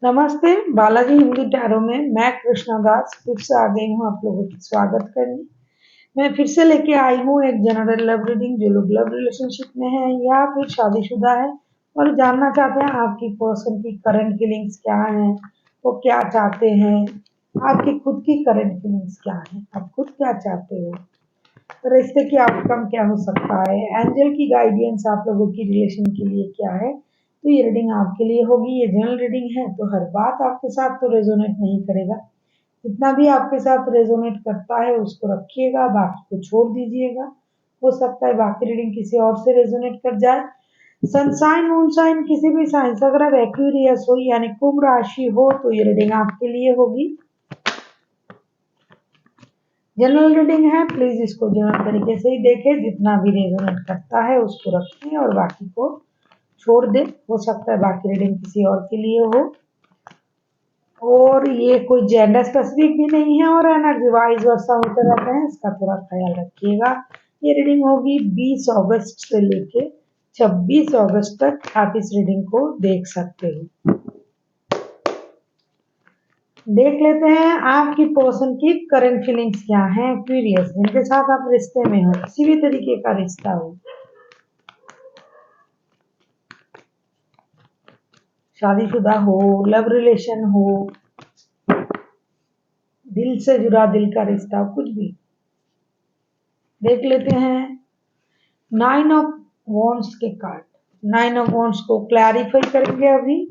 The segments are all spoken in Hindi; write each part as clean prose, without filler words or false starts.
नमस्ते, बालाजी हिंदी टैरो में मैं कृष्णा दास फिर से आ गई हूँ आप लोगों की स्वागत करने। मैं फिर से लेके आई हूँ एक जनरल लव रीडिंग। जो लोग लव रिलेशनशिप में हैं या फिर शादीशुदा है और जानना चाहते हैं आपकी पर्सन की करंट फीलिंग्स क्या हैं, वो क्या चाहते हैं, आपकी खुद की करंट फीलिंग्स क्या है, आप खुद क्या चाहते हो, रिश्ते की आउटकम क्या हो सकता है, एंजल की गाइडेंस आप लोगों की रिलेशन के लिए क्या है। तो ये रीडिंग आपके लिए होगी। ये जनरल रीडिंग है तो हर बात आपके साथ तो रेजोनेट नहीं करेगा। जितना भी आपके साथ रेजोनेट करता है उसको रखिएगा, बाकी को छोड़ दीजिएगा। हो सकता है बाकी रीडिंग किसी और से रेजोनेट कर जाए। सनसाइन मूनसाइन किसी भी साइन से अगर आप एक्वेरियस हो यानी कुंभ राशि हो तो ये रीडिंग आपके लिए होगी। जनरल रीडिंग है, प्लीज इसको जनरल तरीके से ही देखें। जितना भी रेजोनेट करता है उसको रखें और बाकी को छोड़ दें। हो सकता है बाकी रीडिंग किसी और के लिए हो। और ये कोई जेंडर स्पेसिफिक भी नहीं है और एनर्जी वाइज वर्षा होते रहते हैं, इसका थोड़ा ख्याल रखिएगा। ये रीडिंग होगी 20 अगस्त से लेके 26 अगस्त तक। आप इस रीडिंग को देख सकते हो। देख लेते हैं आपकी पर्सन की करंट फीलिंग्स क्या है। क्यूरियस जिनके साथ आप रिश्ते में हो, किसी भी तरीके का रिश्ता हो, शादीशुदा हो, लव रिलेशन हो, दिल से जुड़ा दिल का रिश्ता, कुछ भी। देख लेते हैं 9 ऑफ वॉन्ड्स के कार्ड। 9 ऑफ वॉन्ड्स को क्लैरिफाई करेंगे अभी।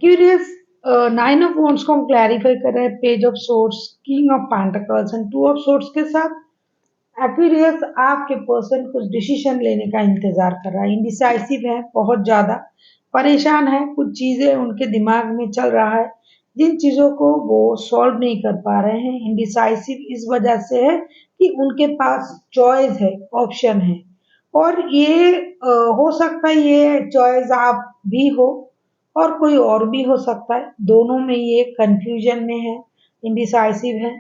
क्यूरियस 9 ऑफ वॉन्ड्स को हम क्लैरिफाई कर रहे हैं page of sorts, king of pentacles and 2 of sorts के साथ। एक्वेरियस आपके पर्सन कुछ डिसीजन लेने का इंतजार कर रहा है, इंडिसाइसिव है, बहुत ज्यादा परेशान है। कुछ चीजें उनके दिमाग में चल रहा है जिन चीजों को वो सॉल्व नहीं कर पा रहे हैं। इंडिसाइसिव इस वजह से है कि उनके पास चॉइस है, ऑप्शन है। और ये हो सकता है ये चॉइस आप भी हो और कोई और भी हो सकता है। दोनों में ये कंफ्यूजन में है, इंडिसाइसिव है।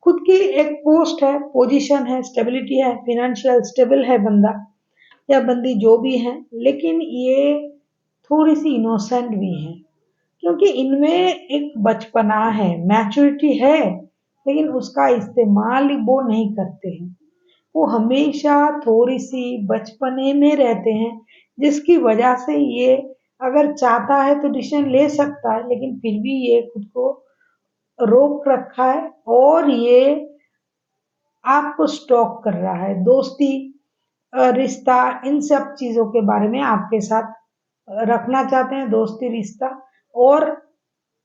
खुद की एक पोस्ट है, पोजीशन है, स्टेबिलिटी है, फाइनेंशियल स्टेबल है बंदा या बंदी जो भी है। लेकिन ये थोड़ी सी इनोसेंट भी है क्योंकि इनमें एक बचपना है, मैच्योरिटी है, लेकिन उसका इस्तेमाल वो नहीं करते हैं। वो हमेशा थोड़ी सी बचपने में रहते हैं जिसकी वजह से ये अगर चाहता है तो डिसीजन ले सकता है, लेकिन फिर भी ये खुद को रोक रखा है और ये आपको स्टॉक कर रहा है। दोस्ती, रिश्ता, इन सब चीजों के बारे में आपके साथ रखना चाहते हैं, दोस्ती रिश्ता। और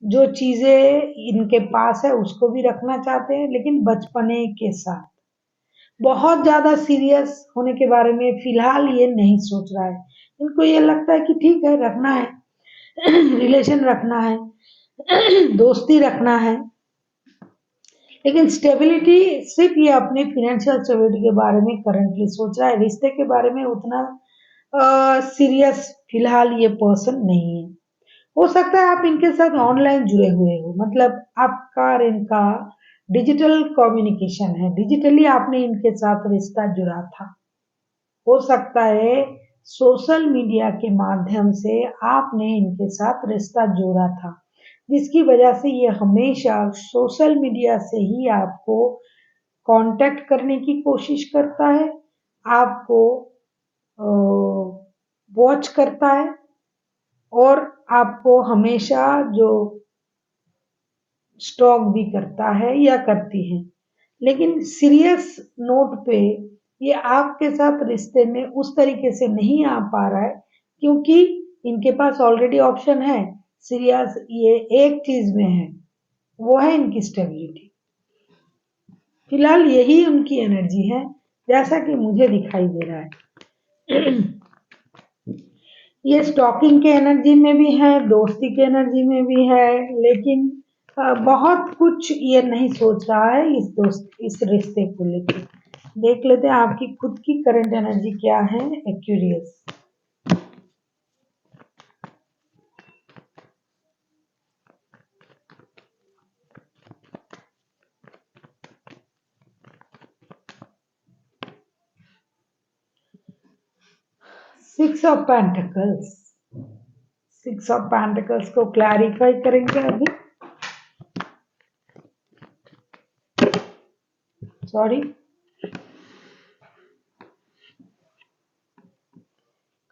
जो चीजें इनके पास है उसको भी रखना चाहते हैं, लेकिन बचपने के साथ। बहुत ज्यादा सीरियस होने के बारे में फिलहाल ये नहीं सोच रहा है। इनको ये लगता है कि ठीक है, रखना है, रिलेशन रखना है, दोस्ती रखना है, लेकिन स्टेबिलिटी सिर्फ ये अपने फाइनेंशियल स्टेबिलिटी के बारे में करंटली सोच रहा है। रिश्ते के बारे में उतना सीरियस फिलहाल ये पर्सन नहीं है। हो सकता है आप इनके साथ ऑनलाइन जुड़े हुए हो, मतलब आपका और इनका डिजिटल कम्युनिकेशन है, डिजिटली आपने इनके साथ रिश्ता जुड़ा था। हो सकता है सोशल मीडिया के माध्यम से आपने इनके साथ रिश्ता जोड़ा था, जिसकी वजह से ये हमेशा सोशल मीडिया से ही आपको कांटेक्ट करने की कोशिश करता है, आपको वॉच करता है और आपको हमेशा जो स्टॉक भी करता है या करती है। लेकिन सीरियस नोट पे ये आपके साथ रिश्ते में उस तरीके से नहीं आ पा रहा है क्योंकि इनके पास ऑलरेडी ऑप्शन है। सीरियस ये एक चीज में है, वो है इनकी स्टेबिलिटी। फिलहाल यही उनकी एनर्जी है, जैसा कि मुझे दिखाई दे रहा है। ये स्टॉकिंग के एनर्जी में भी है, दोस्ती के एनर्जी में भी है, लेकिन बहुत कुछ ये नहीं सोच रहा है इस रिश्ते को लेकर। देख लेते हैं आपकी खुद की करंट एनर्जी क्या है Aquarius. 6 of pentacles. 6 of pentacles को क्लैरिफाई करेंगे अभी। सॉरी,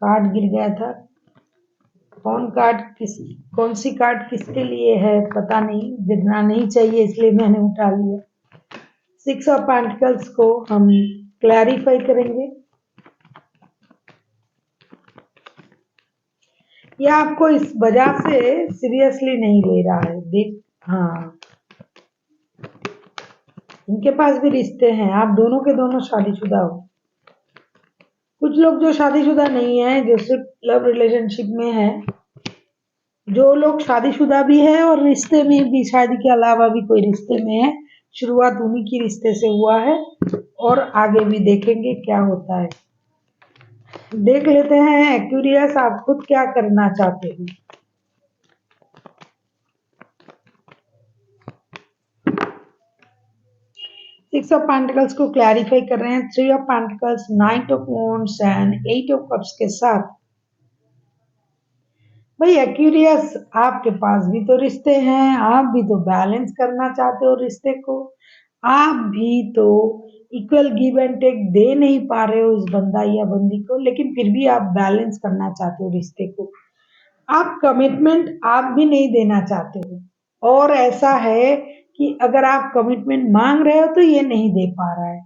कार्ड गिर गया था। कौन सी कार्ड किसके लिए है पता नहीं, गिरना नहीं चाहिए इसलिए मैंने उठा लिया। 6 ऑफ पेंटिकल्स को हम क्लैरिफाई करेंगे। यह आपको इस वजह से सीरियसली नहीं ले रहा है। देख, हाँ, इनके पास भी रिश्ते हैं, आप दोनों के दोनों शादीशुदा हो। कुछ लोग जो शादीशुदा नहीं है, जो सिर्फ लव रिलेशनशिप में है, जो लोग शादीशुदा भी है और रिश्ते में भी, शादी के अलावा भी कोई रिश्ते में है, शुरुआत उन्हीं की रिश्ते से हुआ है और आगे भी देखेंगे क्या होता है। देख लेते हैं एक्यूरियस आप खुद क्या करना चाहते हो। 6 ऑफ पेंटिकल्स को क्लैरिफाई कर रहे हैं 3 of pentacles, 9 of wands and 8 of cups के साथ। भाई एक्यूरियस, आपके पास भी तो रिश्ते हैं, आप भी तो बैलेंस करना चाहते हो रिश्ते को, आप भी तो इक्वल गिव एंड टेक दे नहीं पा रहे हो इस बंदा या बंदी को, लेकिन फिर भी आप बैलेंस करना चाहते हो रिश्ते को। आप कमिटमेंट आप भी नहीं देना चाहते हो, और ऐसा है कि अगर आप कमिटमेंट मांग रहे हो तो ये नहीं दे पा रहा है।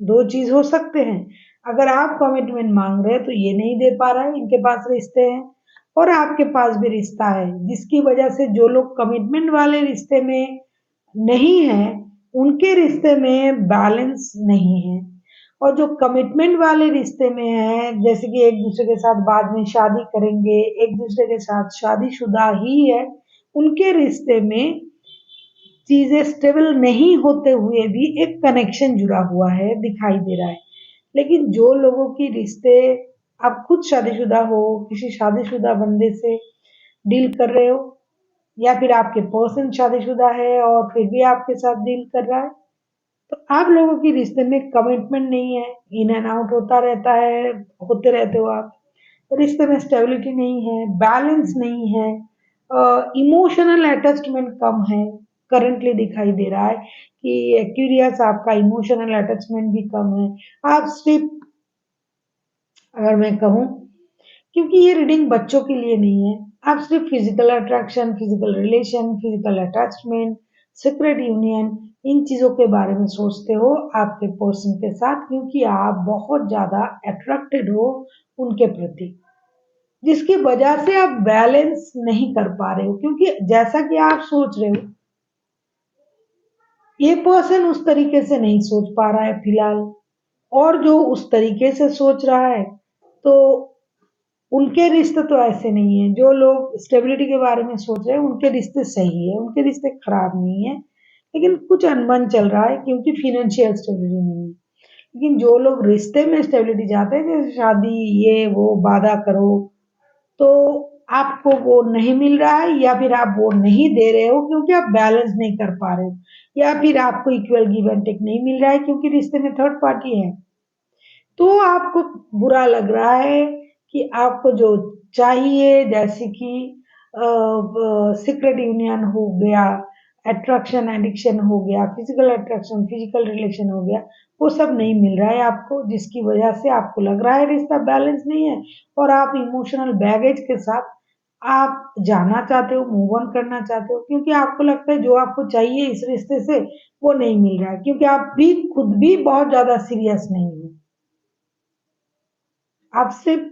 दो चीज हो सकते हैं, अगर आप कमिटमेंट मांग रहे हैं तो ये नहीं दे पा रहा है, इनके पास रिश्ते हैं और आपके पास भी रिश्ता है, जिसकी वजह से जो लोग कमिटमेंट वाले रिश्ते में नहीं है, उनके रिश्ते में बैलेंस नहीं है। और जो कमिटमेंट वाले रिश्ते में है, जैसे कि एक दूसरे के साथ बाद में शादी करेंगे, एक दूसरे के साथ शादीशुदा ही है, उनके रिश्ते में चीजें स्टेबल नहीं होते हुए भी एक कनेक्शन जुड़ा हुआ है, दिखाई दे रहा है। लेकिन जो लोगों की रिश्ते, आप खुद शादीशुदा हो, किसी शादीशुदा बंदे से डील कर रहे हो, या फिर आपके पर्सन शादीशुदा है और फिर भी आपके साथ डील कर रहा है, तो आप लोगों की रिश्ते में कमिटमेंट नहीं है, इन एंड आउट होता रहता है, होते रहते हो आप। तो रिश्ते में स्टेबिलिटी नहीं है, बैलेंस नहीं है, इमोशनल अटैचमेंट कम है। करंटली दिखाई दे रहा है कि एक्यूरियस आपका इमोशनल अटैचमेंट भी कम है। आप सिर्फ, अगर मैं कहूँ, क्योंकि ये रीडिंग बच्चों के लिए नहीं है, आप सिर्फ physical attraction, physical relation, physical attachment, secret union, इन चीजों के बारे में सोचते हो आपके पर्सन के साथ, क्योंकि आप बहुत ज्यादा अट्रैक्टेड हो उनके प्रति, जिसकी वजह से आप बैलेंस नहीं कर पा रहे हो। क्योंकि जैसा कि आप सोच रहे हो, ये पर्सन उस तरीके से नहीं सोच पा रहा है फिलहाल, और जो उस तरीके से सोच रहा है, तो उनके रिश्ते तो ऐसे नहीं है। जो लोग स्टेबिलिटी के बारे में सोच रहे हैं, उनके रिश्ते सही है, उनके रिश्ते खराब नहीं है, लेकिन कुछ अनबन चल रहा है क्योंकि फिनेंशियल स्टेबिलिटी नहीं है। लेकिन जो लोग रिश्ते में स्टेबिलिटी चाहते हैं, जैसे शादी, ये वो वादा करो, तो आपको वो नहीं मिल रहा है, या फिर आप वो नहीं दे रहे हो क्योंकि आप बैलेंस नहीं कर पा रहे हो, या फिर आपको इक्वल गिव एंड टेक नहीं मिल रहा है क्योंकि रिश्ते में थर्ड पार्टी है। तो आपको बुरा लग रहा है कि आपको जो चाहिए, जैसे कि सीक्रेट यूनियन हो गया, अट्रैक्शन एडिक्शन हो गया, फिजिकल अट्रैक्शन, फिजिकल रिलेशन हो गया, वो सब नहीं मिल रहा है आपको, जिसकी वजह से आपको लग रहा है रिश्ता बैलेंस नहीं है, और आप इमोशनल बैगेज के साथ आप जाना चाहते हो, मूव ऑन करना चाहते हो, क्योंकि आपको लगता है जो आपको चाहिए इस रिश्ते से वो नहीं मिल रहा है, क्योंकि आप भी खुद भी बहुत ज्यादा सीरियस नहीं हो। आप सिर्फ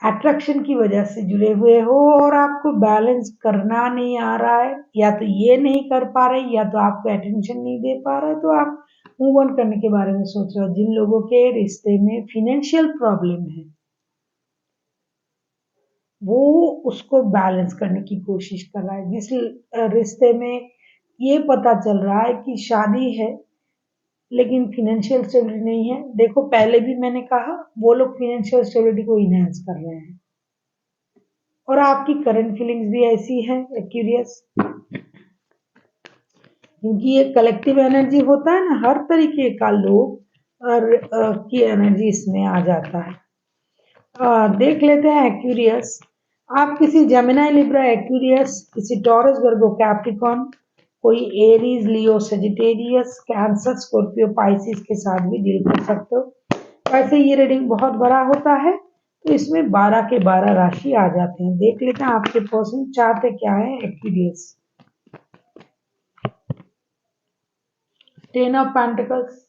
अट्रैक्शन की वजह से जुड़े हुए हो और आपको बैलेंस करना नहीं आ रहा है, या तो ये नहीं कर पा रहे, या तो आपको अटेंशन नहीं दे पा रहे, तो आप मूव ऑन करने के बारे में सोच रहे हो। जिन लोगों के रिश्ते में फिनेंशियल प्रॉब्लम है, वो उसको बैलेंस करने की कोशिश कर रहा है। जिस रिश्ते में ये पता चल रहा है कि शादी है लेकिन फाइनेंशियल स्टेबिलिटी नहीं है, देखो पहले भी मैंने कहा वो लोग फाइनेंशियल स्टेबिलिटी को इनहेंस कर रहे हैं। और आपकी करंट फीलिंग्स भी ऐसी है एक्यूरियस, क्योंकि ये कलेक्टिव एनर्जी होता है ना, हर तरीके का लोग और की एनर्जी इसमें आ जाता है। देख लेते हैं एक्यूरियस, आप किसी जेमिनाई लिब्रा एक्यूरियस, किसी टॉरस वर्गो कैप्रिकॉन, कोई Aries Leo Sagittarius cancer Scorpio Pisces के साथ भी डील कर सकते हो। वैसे ये रीडिंग बहुत बड़ा होता है, तो इसमें 12 के 12 राशि आ जाते हैं। देख लेते हैं आपके पर्सन चाहते क्या है एक्यूरियस। 10 ऑफ पेंटिकल्स,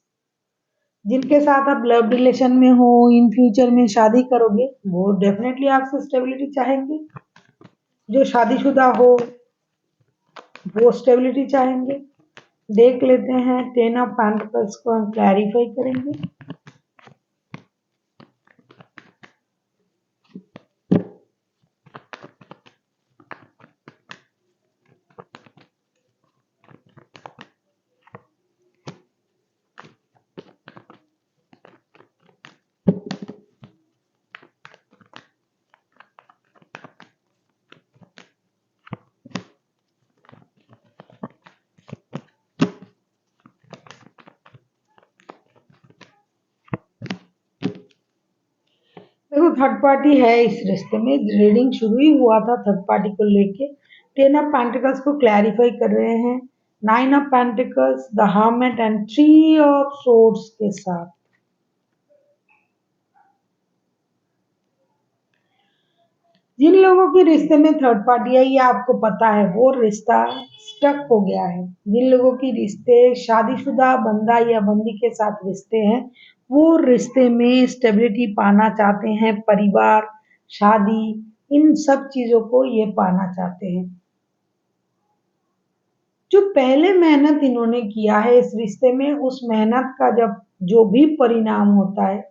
जिनके साथ आप लव रिलेशन में हो, इन फ्यूचर में शादी करोगे, वो डेफिनेटली आपसे स्टेबिलिटी चाहेंगे। जो शादीशुदा हो वो स्टेबिलिटी चाहेंगे। देख लेते हैं 10 ऑफ पेंटिकल्स को हम क्लैरिफाई करेंगे। देखो थर्ड पार्टी है इस रिश्ते में, रीडिंग शुरू ही हुआ था थर्ड पार्टी को लेके। 10 ऑफ पेंटिकल्स को क्लैरिफाई कर रहे हैं 9 of pentacles, the hermit and 3 of swords के साथ। जिन लोगों के रिश्ते में थर्ड पार्टी है, ये आपको पता है वो रिश्ता स्टक हो गया है। जिन लोगों की रिश्ते शादीशुदा बंदा या बंदी के साथ रिश्ते हैं, वो रिश्ते में स्टेबिलिटी पाना चाहते हैं, परिवार, शादी, इन सब चीजों को ये पाना चाहते हैं। जो पहले मेहनत इन्होंने किया है इस रिश्ते में, उस मेहनत का जब जो भी परिणाम होता है,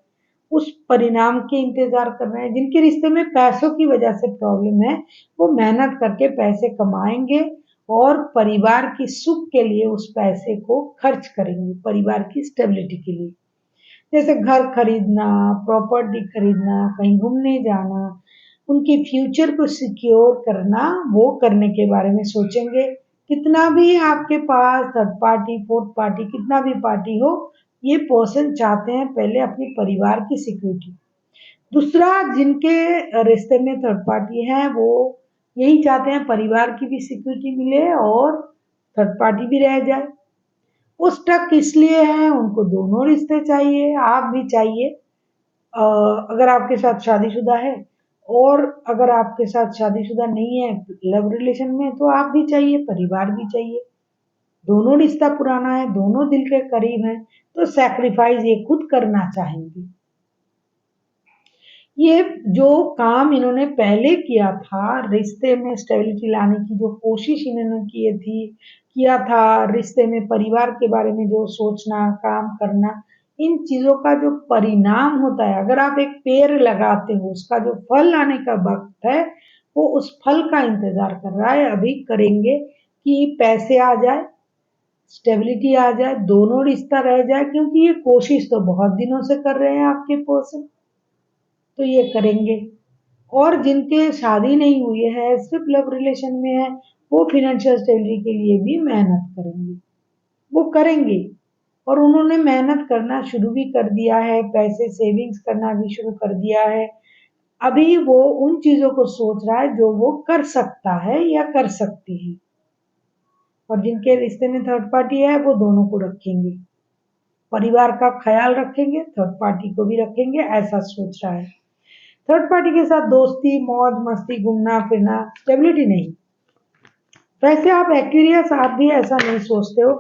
उस परिणाम के इंतजार कर रहे हैं। जिनके रिश्ते में पैसों की वजह से प्रॉब्लम है, वो मेहनत करके पैसे कमाएंगे और परिवार की सुख के लिए उस पैसे को खर्च करेंगे, परिवार की स्टेबिलिटी के लिए। जैसे घर खरीदना, प्रॉपर्टी खरीदना, कहीं घूमने जाना, उनके फ्यूचर को सिक्योर करना, वो करने के बारे में सोचेंगे। कितना भी आपके पास थर्ड पार्टी, फोर्थ पार्टी, कितना भी पार्टी हो, ये पर्सन चाहते हैं पहले अपने परिवार की सिक्योरिटी। दूसरा, जिनके रिश्ते में थर्ड पार्टी है, वो यही चाहते हैं परिवार की भी सिक्योरिटी मिले और थर्ड पार्टी भी रह जाए। वो स्टक इसलिए हैं, उनको दोनों रिश्ते चाहिए, आप भी चाहिए। अगर आपके साथ शादीशुदा है और अगर आपके साथ शादीशुदा नहीं है, लव रिलेशन में, तो आप भी चाहिए, परिवार भी चाहिए। दोनों रिश्ता पुराना है, दोनों दिल के करीब हैं, तो सैक्रिफाइस ये खुद करना चाहेंगे। ये जो काम इन्होंने पहले किया था, रिश्ते में स्टेबिलिटी लाने की जो कोशिश इन्होंने की थी, किया था, रिश्ते में परिवार के बारे में जो सोचना, काम करना, इन चीज़ों का जो परिणाम होता है, अगर आप एक पेड़ लगाते हो, उसका जो फल आने का वक़्त है, वो उस फल का इंतज़ार कर रहा है, अभी करेंगे कि पैसे आ जाए, स्टेबिलिटी आ जाए, दोनों रिश्ता रह जाए, क्योंकि ये कोशिश तो बहुत दिनों से कर रहे हैं आपके पर्सन, तो ये करेंगे। और जिनके शादी नहीं हुई है, सिर्फ लव रिलेशन में है, वो फाइनेंशियल स्टेबिलिटी के लिए भी मेहनत करेंगे, वो करेंगे। और उन्होंने मेहनत करना शुरू भी कर दिया है, पैसे सेविंग्स करना भी शुरू कर दिया है। अभी वो उन चीजों को सोच रहा है जो वो कर सकता है या कर सकती है। और जिनके रिश्ते में थर्ड पार्टी है, वो दोनों को रखेंगे, परिवार का ख्याल रखेंगे, थर्ड पार्टी को भी रखेंगे, ऐसा सोच रहा है। थर्ड पार्टी के साथ दोस्ती, मौज मस्ती, घूमना फिरना, स्टेबिलिटी नहीं। वैसे आप एक्यूरियस, आप भी ऐसा नहीं सोचते हो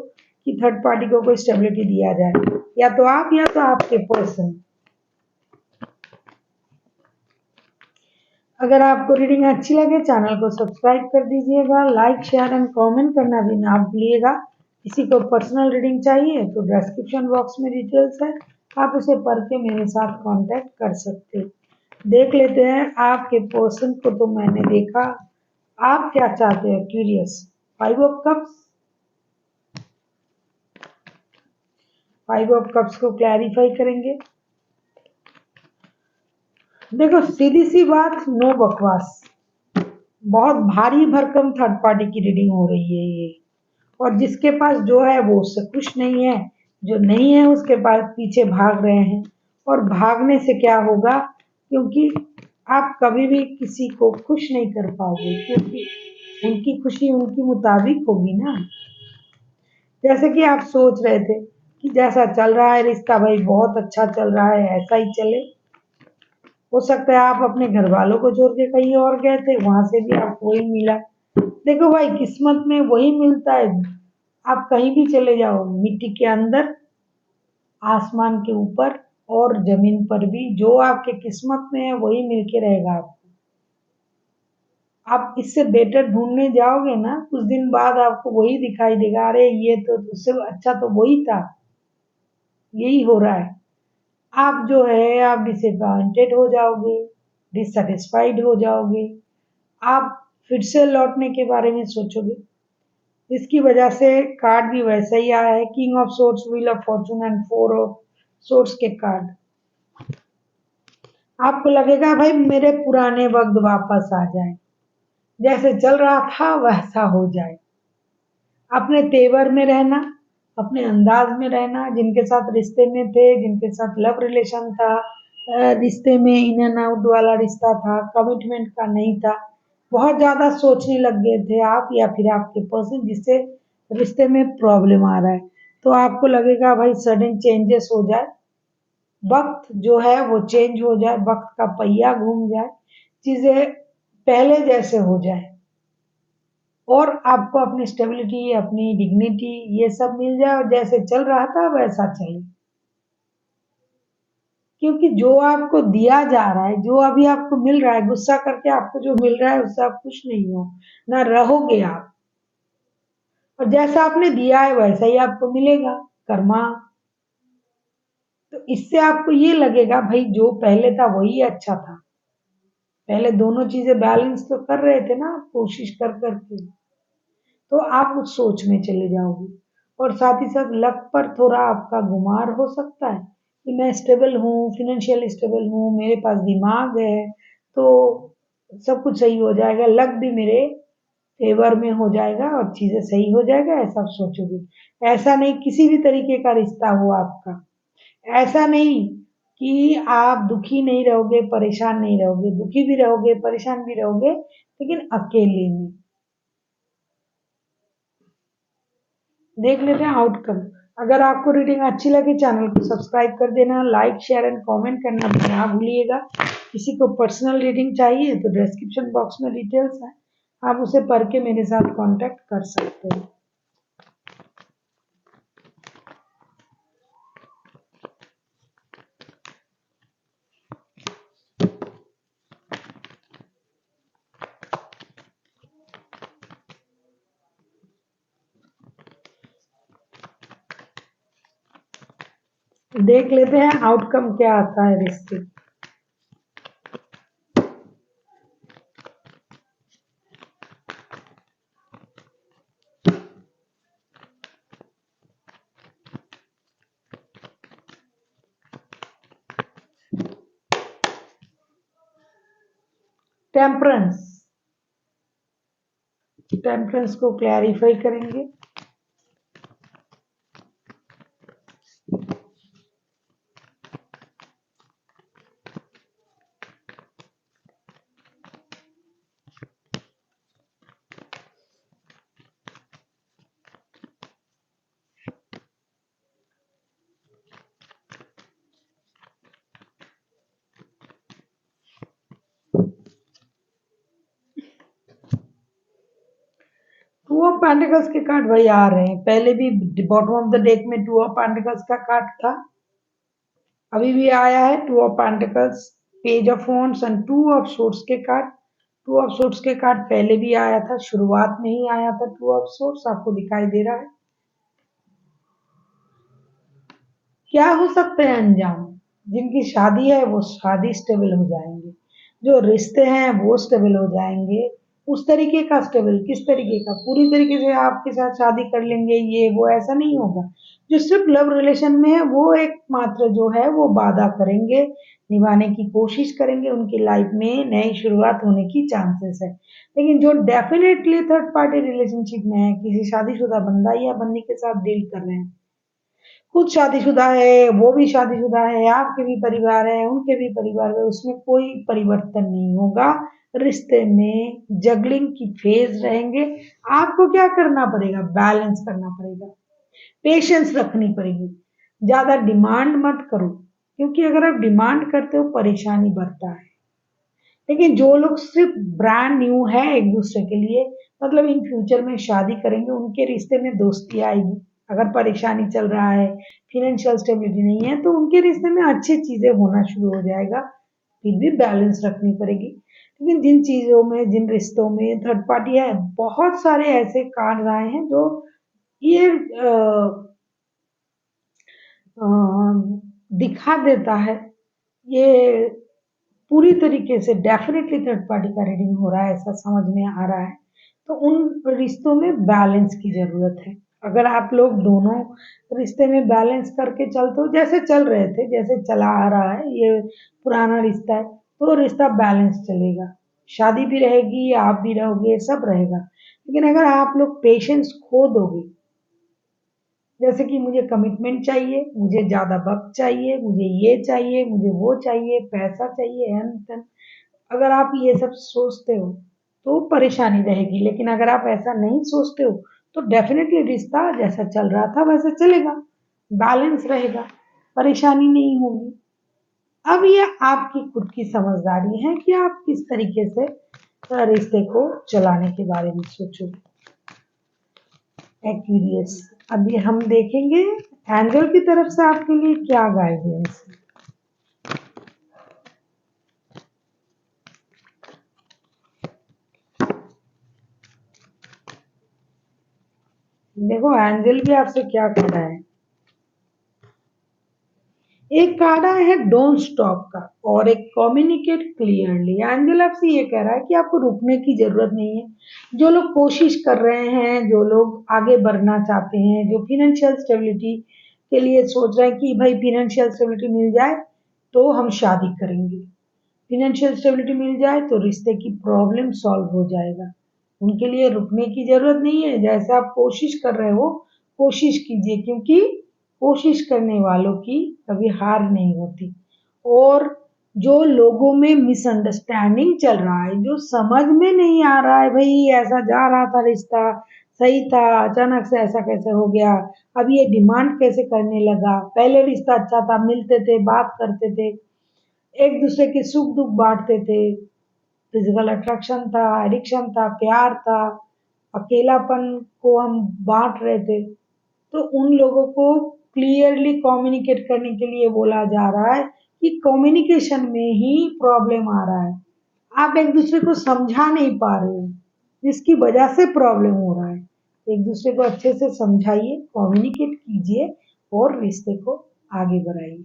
कि थर्ड पार्टी को कोई स्टेबिलिटी दिया जाए, या तो आप या तो आपके पर्सन। अगर आपको रीडिंग अच्छी लगे चैनल को सब्सक्राइब कर दीजिएगा, लाइक शेयर एंड कमेंट करना भी ना भूलिएगा। किसी को पर्सनल रीडिंग चाहिए तो डिस्क्रिप्शन बॉक्स में डिटेल्स है, आप उसे पढ़ के मेरे साथ कांटेक्ट कर सकते हैं। देख लेते हैं आपके पर्सन को तो मैंने देखा, आप क्या चाहते हैं, curious. 5 of cups, 5 of cups को क्लैरिफाई करेंगे। देखो सीधी सी बात, नो बकवास। बहुत भारी भरकम थर्ड पार्टी की रीडिंग हो रही है ये, और जिसके पास जो है वो उससे खुश नहीं है, जो नहीं है उसके पास पीछे भाग रहे हैं। और भागने से क्या होगा, क्योंकि आप कभी भी किसी को खुश नहीं कर पाओगे, क्योंकि उनकी खुशी उनके मुताबिक होगी ना। जैसे कि आप सोच रहे थे कि जैसा चल रहा है रिश्ता भाई बहुत अच्छा चल रहा है, ऐसा ही चले। हो सकता है आप अपने घर वालों को छोड़ के कहीं और गए थे, वहां से भी आपको वही मिला। देखो भाई किस्मत में वही मिलता है, आप कहीं भी चले जाओ, मिट्टी के अंदर, आसमान के ऊपर और जमीन पर भी, जो आपके किस्मत में है वही मिलके रहेगा आपको। आप इससे बेटर ढूंढने जाओगे ना, कुछ दिन बाद आपको वही दिखाई देगा, अरे ये तो उससे अच्छा तो वही था। यही हो रहा है, आप जो है आप डिसअपॉइंटेड हो जाओगे, डिससेटिस्फाइड हो जाओगे, आप फिर से लौटने के बारे में सोचोगे। इसकी वजह से कार्ड भी वैसा ही आया है, king of swords, wheel of Fortune and 4 of swords के कार्ड। आपको लगेगा भाई मेरे पुराने वक्त वापस आ जाए, जैसे चल रहा था वैसा हो जाए। अपने तेवर में रहना, अपने अंदाज में रहना, जिनके साथ रिश्ते में थे, जिनके साथ लव रिलेशन था, रिश्ते में इन एंड आउट वाला रिश्ता था, कमिटमेंट का नहीं था, बहुत ज्यादा सोचने लग गए थे आप या फिर आपके पर्सन, जिससे रिश्ते में प्रॉब्लम आ रहा है। तो आपको लगेगा भाई सडन चेंजेस हो जाए, वक्त जो है वो चेंज हो जाए, वक्त का पहिया घूम जाए, चीजें पहले जैसे हो जाए, और आपको अपनी स्टेबिलिटी, अपनी डिग्निटी ये सब मिल जाए, और जैसे चल रहा था वैसा चले। क्योंकि जो आपको दिया जा रहा है, जो अभी आपको मिल रहा है, गुस्सा करके आपको जो मिल रहा है उससे आप खुश नहीं हो, ना रहोगे आप। और जैसा आपने दिया है वैसा ही आपको मिलेगा, कर्मा। तो इससे आपको ये लगेगा भाई जो पहले था वही अच्छा था। पहले दोनों चीजें बैलेंस तो कर रहे थे ना आप, कोशिश कर करके। तो आप उस सोच में चले जाओगे, और साथ ही साथ लक पर थोड़ा आपका गुमार हो सकता है कि मैं स्टेबल हूँ, फिनेंशियल स्टेबल हूँ, मेरे पास दिमाग है, तो सब कुछ सही हो जाएगा, लक भी मेरे फेवर में हो जाएगा और चीजें सही हो जाएगा, ऐसा आप सोचोगे। ऐसा नहीं, किसी भी तरीके का रिश्ता हो आपका, ऐसा नहीं कि आप दुखी नहीं रहोगे, परेशान नहीं रहोगे, दुखी भी रहोगे, परेशान भी रहोगे, लेकिन अकेले में। देख लेते हैं आउटकम। अगर आपको रीडिंग अच्छी लगे चैनल को सब्सक्राइब कर देना, लाइक शेयर एंड कमेंट करना भी ना भूलिएगा। किसी को पर्सनल रीडिंग चाहिए तो डिस्क्रिप्शन बॉक्स में डिटेल्स है, आप उसे पढ़ के मेरे साथ कांटेक्ट कर सकते हैं। देख लेते हैं आउटकम क्या आता है रिश्ते। टेम्परेंस, टेम्परेंस को क्लैरिफाई करेंगे। टू ऑफ पेंटिकल्स के कार्ड भाई आ रहे हैं, पहले भी बॉटम ऑफ द डेक में टू ऑफ पेंटिकल्स का कार्ड था, अभी भी आया है two of pentacles. Page of wands and two of swords के कार्ड। टू ऑफ सोर्ड्स के कार्ड पहले भी आया था, शुरुआत में ही आया था टू ऑफ सोर्ड्स, आपको दिखाई दे रहा है। क्या हो सकते हैं अंजाम? जिनकी शादी है वो शादी स्टेबल हो जाएंगे, जो रिश्ते हैं वो स्टेबल हो जाएंगे। उस तरीके का स्टेबल, किस तरीके का? पूरी तरीके से आपके साथ शादी कर लेंगे ये वो, ऐसा नहीं होगा। जो सिर्फ लव रिलेशन में है वो एकमात्र जो है वो वादा करेंगे, निभाने की कोशिश करेंगे, उनकी लाइफ में नई शुरुआत होने की चांसेस है। लेकिन जो डेफिनेटली थर्ड पार्टी रिलेशनशिप में है, किसी शादीशुदा बंदा या बंदी के साथ डील कर रहे हैं, खुद शादीशुदा है, वो भी शादीशुदा है, आपके भी परिवार है, उनके भी परिवार है, उसमें कोई परिवर्तन नहीं होगा। रिश्ते में जगलिंग की फेज रहेंगे। आपको क्या करना पड़ेगा? बैलेंस करना पड़ेगा, पेशेंस रखनी पड़ेगी। ज्यादा डिमांड मत करो, क्योंकि अगर आप डिमांड करते हो परेशानी बढ़ता है। लेकिन जो लोग सिर्फ ब्रांड न्यू है एक दूसरे के लिए, मतलब इन फ्यूचर में शादी करेंगे, उनके रिश्ते में दोस्ती आएगी। अगर परेशानी चल रहा है, फिनेंशियल स्टेबिलिटी नहीं है, तो उनके रिश्ते में अच्छी चीजें होना शुरू हो जाएगा। फिर भी बैलेंस रखनी पड़ेगी। लेकिन जिन चीजों में, जिन रिश्तों में थर्ड पार्टी है, बहुत सारे ऐसे कार्ड आए हैं जो ये अ, दिखा देता है, ये पूरी तरीके से डेफिनेटली थर्ड पार्टी का रीडिंग हो रहा है, ऐसा समझ में आ रहा है। तो उन रिश्तों में बैलेंस की जरूरत है। अगर आप लोग दोनों रिश्ते में बैलेंस करके चलते हो, जैसे चल रहे थे, जैसे चला आ रहा है, ये पुराना रिश्ता है, तो रिश्ता बैलेंस चलेगा। शादी भी रहेगी, आप भी रहोगे, सब रहेगा। लेकिन अगर आप लोग पेशेंस खो दोगे, जैसे कि मुझे कमिटमेंट चाहिए, मुझे ज़्यादा वक़्त चाहिए, मुझे ये चाहिए, मुझे वो चाहिए, पैसा चाहिए, हेन-तेन, अगर आप ये सब सोचते हो, तो परेशानी रहेगी। लेकिन अगर आप ऐसा नहीं सोचते हो, तो डेफ़िनेटली रिश्ता जैसा चल रहा था वैसे चलेगा, बैलेंस रहेगा, परेशानी नहीं होगी। अब ये आपकी खुद की समझदारी है कि आप किस तरीके से रिश्ते को चलाने के बारे में सोचोगे। एक्वेरियस, अभी हम देखेंगे एंजल की तरफ से आपके लिए क्या गाइडेंस है। देखो एंजल भी आपसे क्या कह रहा है। एक कार्ड आया है डोंट स्टॉप का, और एक कम्युनिकेट क्लियरली। एंजल आपसे ये कह रहा है कि आपको रुकने की जरूरत नहीं है। जो लोग कोशिश कर रहे हैं, जो लोग आगे बढ़ना चाहते हैं, जो फिनेंशियल स्टेबिलिटी के लिए सोच रहे हैं कि भाई फिनेंशियल स्टेबिलिटी मिल जाए तो हम शादी करेंगे, फिनेंशियल स्टेबिलिटी मिल जाए तो रिश्ते की प्रॉब्लम सॉल्व हो जाएगा, उनके लिए रुकने की जरूरत नहीं है। जैसे आप कोशिश कर रहे हो, कोशिश कीजिए, क्योंकि कोशिश करने वालों की कभी हार नहीं होती। और जो लोगों में मिसअंडरस्टैंडिंग चल रहा है, जो समझ में नहीं आ रहा है, भाई ऐसा जा रहा था रिश्ता, सही था, अचानक से ऐसा कैसे हो गया, अब ये डिमांड कैसे करने लगा, पहले रिश्ता अच्छा था, मिलते थे, बात करते थे, एक दूसरे के सुख दुख बांटते थे, फिजिकल अट्रैक्शन था, एडिक्शन था, प्यार था, अकेलापन को हम बांट रहे थे। तो उन लोगों को क्लियरली कम्युनिकेट करने के लिए बोला जा रहा है कि कम्युनिकेशन में ही प्रॉब्लम आ रहा है, आप एक दूसरे को समझा नहीं पा रहे हो, जिसकी वजह से प्रॉब्लम हो रहा है। एक दूसरे को अच्छे से समझाइए, कम्युनिकेट कीजिए और रिश्ते को आगे बढ़ाइए।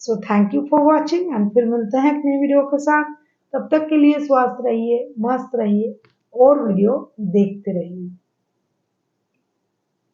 So thank you for watching, and फिर मिलते हैं एक नई वीडियो के साथ। तब तक के लिए स्वस्थ रहिए, मस्त रहिए और वीडियो देखते रहिए।